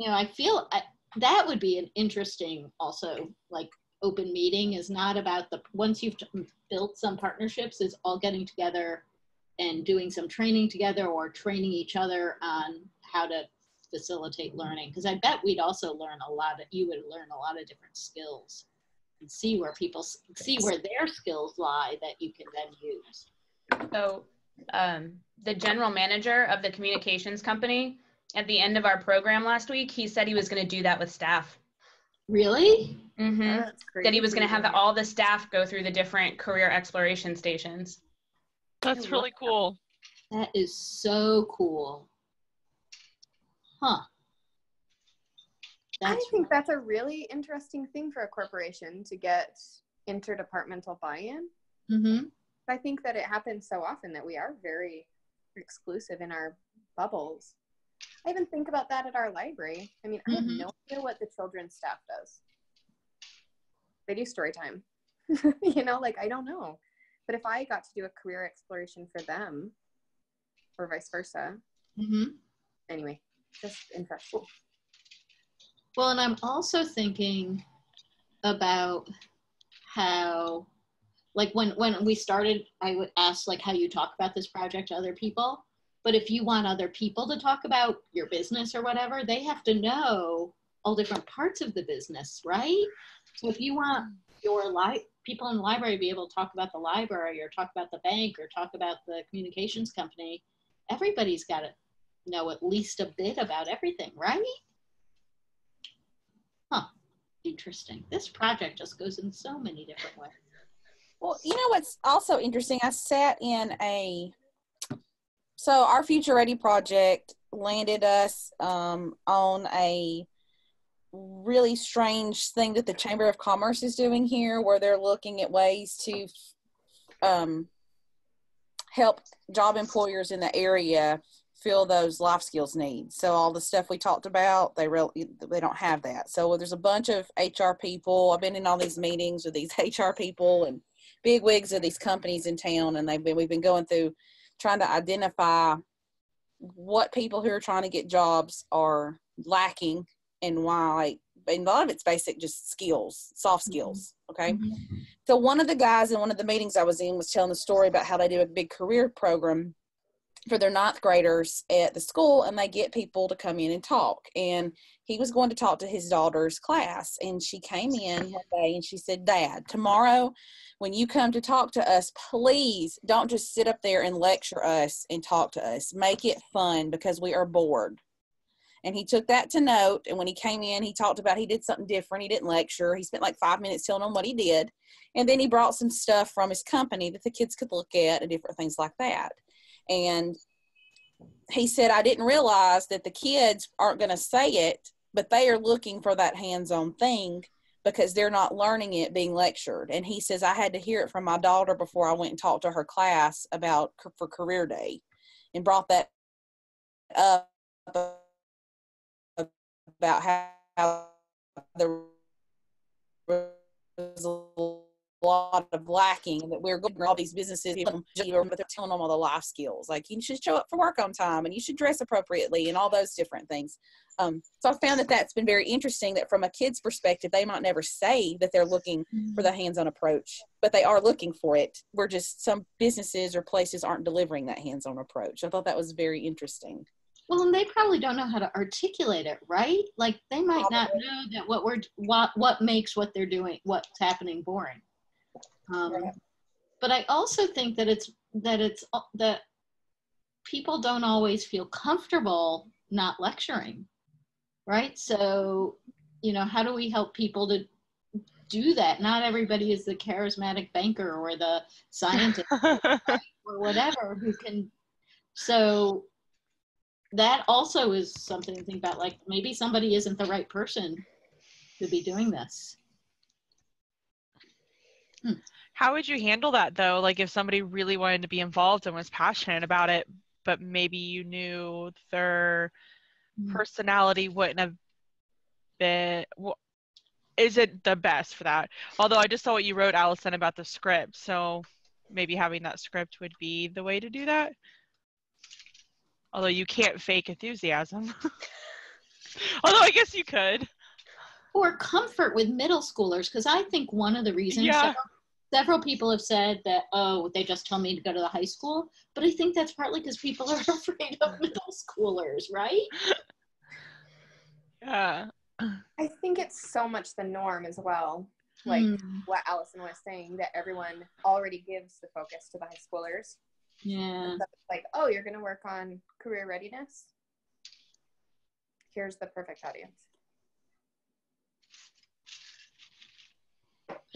A: I feel that would be an interesting also, like, open meeting is not about once you've built some partnerships, is all getting together and doing some training together or training each other on how to facilitate learning. Because I bet we'd also learn you would learn a lot of different skills and see where their skills lie that you can then use.
E: So the general manager of the communications company, at the end of our program last week, he said he was going to do that with staff.
A: Really?
E: Mm-hmm. That he was going to have all the staff go through the different career exploration stations.
F: That's really cool.
A: That is so cool. Huh.
C: I think that's a really interesting thing for a corporation to get interdepartmental buy-in.
A: Mm-hmm.
C: I think that it happens so often that we are very exclusive in our bubbles. I even think about that at our library. I mean, I have no idea what the children's staff does. They do story time. I don't know. But if I got to do a career exploration for them, or vice versa. Anyway, just interesting.
A: Well, and I'm also thinking about how, like, when we started, I would ask, like, how you talk about this project to other people. But if you want other people to talk about your business or whatever, they have to know all different parts of the business, right? So if you want your people in the library to be able to talk about the library or talk about the bank or talk about the communications company, everybody's got to know at least a bit about everything, right? Huh. Interesting. This project just goes in so many different ways.
I: Well, you know what's also interesting? I sat in so our Future Ready project landed us on a really strange thing that the Chamber of Commerce is doing here, where they're looking at ways to help job employers in the area fill those life skills needs. So all the stuff we talked about, they don't have that. So there's a bunch of HR people. I've been in all these meetings with these HR people and big wigs of these companies in town, and we've been going through trying to identify what people who are trying to get jobs are lacking and why. And a lot of it's basic, just skills, soft skills. Okay. So one of the guys in one of the meetings I was in was telling the story about how they do a big career program for their ninth graders at the school, and they get people to come in and talk. And he was going to talk to his daughter's class, and she came in one day and she said, Dad, tomorrow when you come to talk to us, please don't just sit up there and lecture us and talk to us. Make it fun because we are bored. And he took that to note. And when he came in, he talked about he did something different. He didn't lecture. He spent like 5 minutes telling them what he did. And then he brought some stuff from his company that the kids could look at and different things like that. And he said, I didn't realize that the kids aren't going to say it, but they are looking for that hands-on thing because they're not learning it being lectured. And he says, I had to hear it from my daughter before I went and talked to her class for career day, and brought that up about how there was a lot of lacking, and that we're going to all these businesses, but they're telling them all the life skills, like you should show up for work on time and you should dress appropriately and all those different things. So I found that that's been very interesting, that from a kid's perspective, they might never say that they're looking for the hands-on approach, but they are looking for it. We're just, some businesses or places aren't delivering that hands-on approach. I thought that was very interesting.
A: Well, and they probably don't know how to articulate it, right? Like they might not know that what makes what they're doing, what's happening, boring. But I also think that people don't always feel comfortable not lecturing, right? So, how do we help people to do that? Not everybody is the charismatic banker or the scientist or whatever who can. So that also is something to think about. Like maybe somebody isn't the right person to be doing this.
F: How would you handle that though? Like if somebody really wanted to be involved and was passionate about it, but maybe you knew their personality wouldn't have been, isn't the best for that. Although I just saw what you wrote, Allison, about the script. So maybe having that script would be the way to do that. Although you can't fake enthusiasm. Although I guess you could.
A: Or comfort with middle schoolers, because I think one of the reasons several people have said that, oh, they just told me to go to the high school, but I think that's partly because people are afraid of middle schoolers, right?
F: Yeah.
C: I think it's so much the norm as well. Like what Allison was saying, that everyone already gives the focus to the high schoolers.
A: Yeah.
C: So it's like, oh, you're going to work on career readiness? Here's the perfect audience.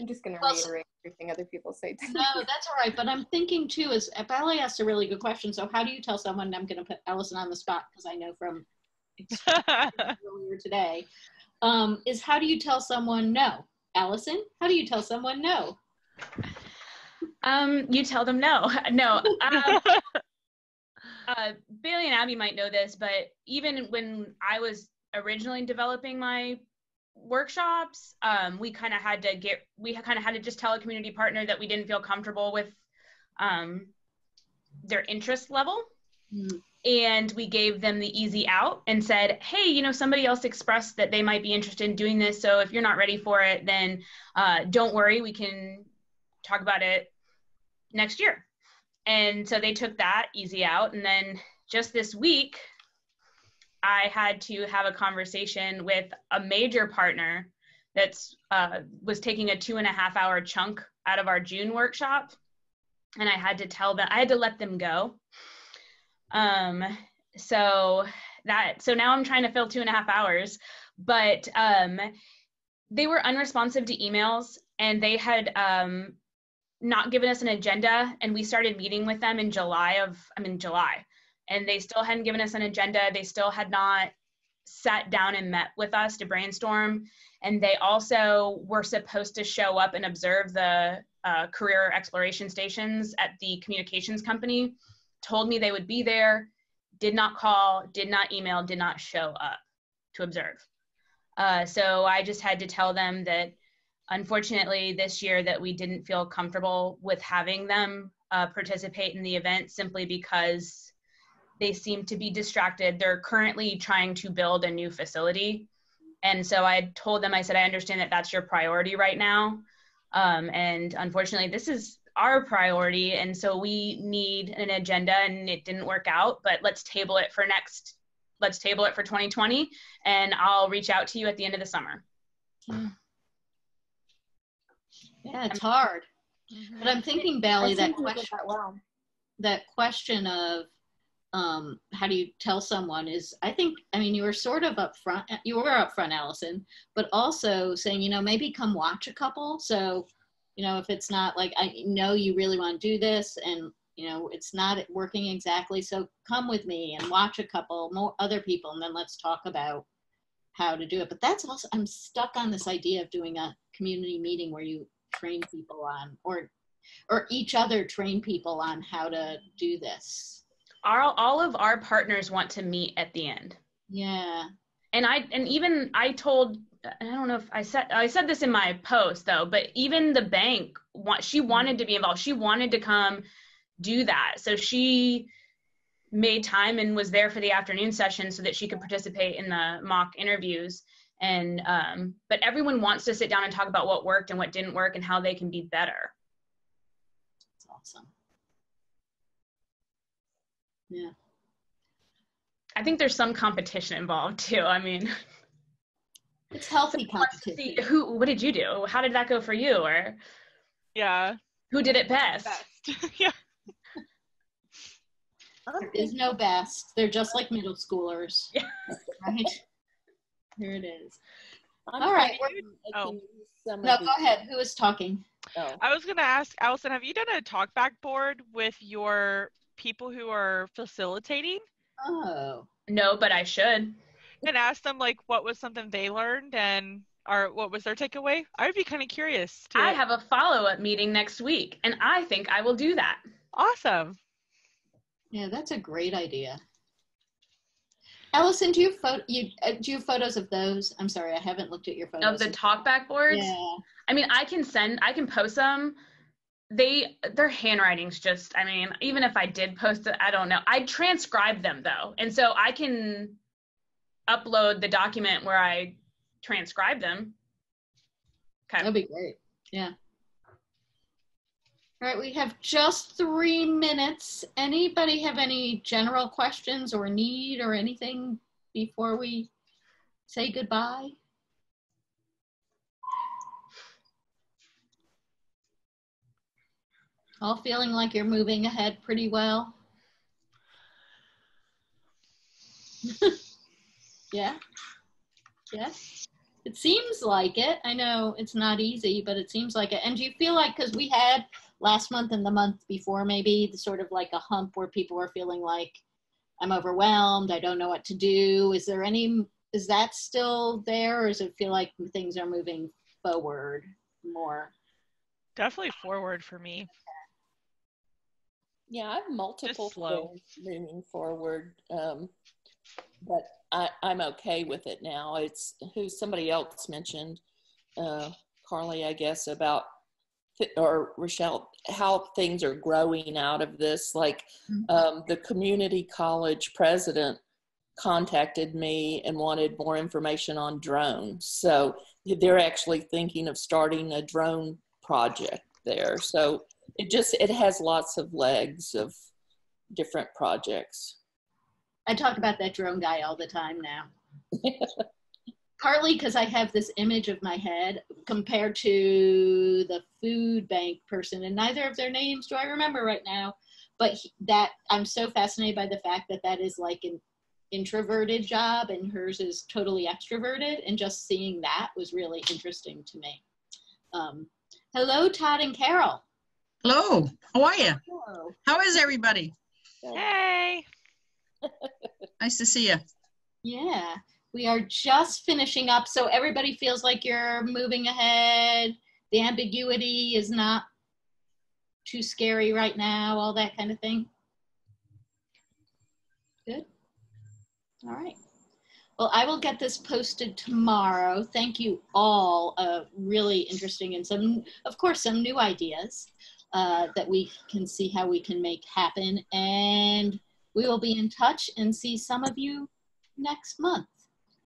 C: I'm just going to reiterate everything other people say to me.
A: No, that's all right. But I'm thinking too, is Valerie asked a really good question. So how do you tell someone, I'm going to put Allison on the spot because I know from earlier today, is how do you tell someone no? Allison, how do you tell someone no?
E: You tell them no. No. Bailey and Abby might know this, but even when I was originally developing my workshops, we kind of had to just tell a community partner that we didn't feel comfortable with their interest level. And we gave them the easy out and said, hey, somebody else expressed that they might be interested in doing this. So if you're not ready for it, then don't worry, we can talk about it next year. And so they took that easy out. And then just this week, I had to have a conversation with a major partner that's was taking a 2.5-hour chunk out of our June workshop. And I had to let them go. So now I'm trying to fill 2.5 hours, but they were unresponsive to emails, and they had not given us an agenda, and we started meeting with them in July, and they still hadn't given us an agenda. They still had not sat down and met with us to brainstorm. And they also were supposed to show up and observe the career exploration stations at the communications company, told me they would be there, did not call, did not email, did not show up to observe. So I just had to tell them that unfortunately this year that we didn't feel comfortable with having them participate in the event simply because they seem to be distracted. They're currently trying to build a new facility. And so I told them, I said, I understand that that's your priority right now. And unfortunately, this is our priority. And so we need an agenda, and it didn't work out, but let's table it for 2020. And I'll reach out to you at the end of the summer.
A: Yeah, it's hard. But I'm thinking, Bally, that question of how do you tell someone is, I mean, you were sort of upfront. You were upfront, Allison, but also saying, you know, maybe come watch a couple. So, you know, if it's not like, I know you really want to do this and, you know, it's not working exactly. So come with me and watch a couple more other people, and then let's talk about how to do it. But that's also, I'm stuck on this idea of doing a community meeting where you train people on, or each other train people on how to do this.
E: All of our partners want to meet at the end.
A: Yeah.
E: And I told, I don't know if I said this in my post though, but even the bank, she wanted to be involved. She wanted to come do that. So she made time and was there for the afternoon session so that she could participate in the mock interviews. And, but everyone wants to sit down and talk about what worked and what didn't work and how they can be better.
A: That's awesome. Yeah.
E: I think there's some competition involved too. I mean,
A: it's healthy competition.
E: What did you do? How did that go for you? Or
F: yeah,
E: who did it best?
F: Yeah.
A: There is no best. They're just like middle schoolers.
E: Yeah.
A: Right? Here it is. All right.
D: No,
A: go ahead. Who is talking?
D: Oh.
F: I was going to ask, Allison, have you done a talkback board with your people who are facilitating?
A: Oh.
E: No, but I should.
F: And ask them, like, what was something they learned or what was their takeaway? I would be kind of curious.
E: I have a follow-up meeting next week, and I think I will do that.
F: Awesome.
A: Yeah, that's a great idea. Allison, do you have photos of those? I'm sorry, I haven't looked at your photos.
E: Of the talkback boards?
A: Yeah.
E: I mean, I can post them. Their handwriting's just, I mean, even if I did post it, I don't know. I transcribe them though. And so I can upload the document where I transcribe them. Okay.
A: That'd be great. Yeah. All right, we have just 3 minutes. Anybody have any general questions or need or anything before we say goodbye? All feeling like you're moving ahead pretty well? Yeah? Yes? It seems like it. I know it's not easy, but it seems like it. And do you feel like, because we had last month and the month before maybe sort of like a hump where people were feeling like, I'm overwhelmed, I don't know what to do. Is that still there, or does it feel like things are moving forward more?
F: Definitely forward for me.
D: Yeah, I have multiple things moving forward, but I'm okay with it now. It's who somebody else mentioned, Carly, I guess, about, or Rochelle, how things are growing out of this. Like the community college president contacted me and wanted more information on drones. So they're actually thinking of starting a drone project there. So it has lots of legs of different projects.
A: I talk about that drone guy all the time now. Partly because I have this image of my head compared to the food bank person, and neither of their names do I remember right now. But that I'm so fascinated by the fact that is like an introverted job and hers is totally extroverted, and just seeing that was really interesting to me. Hello, Todd and Carol.
J: Hello, how are you?
A: Hello.
J: How is everybody?
F: Hey.
J: Nice to see you.
A: Yeah, we are just finishing up, so everybody feels like you're moving ahead. The ambiguity is not too scary right now, all that kind of thing. Good. All right. Well, I will get this posted tomorrow. Thank you all. Really interesting and some new ideas that we can see how we can make happen. And we will be in touch and see some of you next month.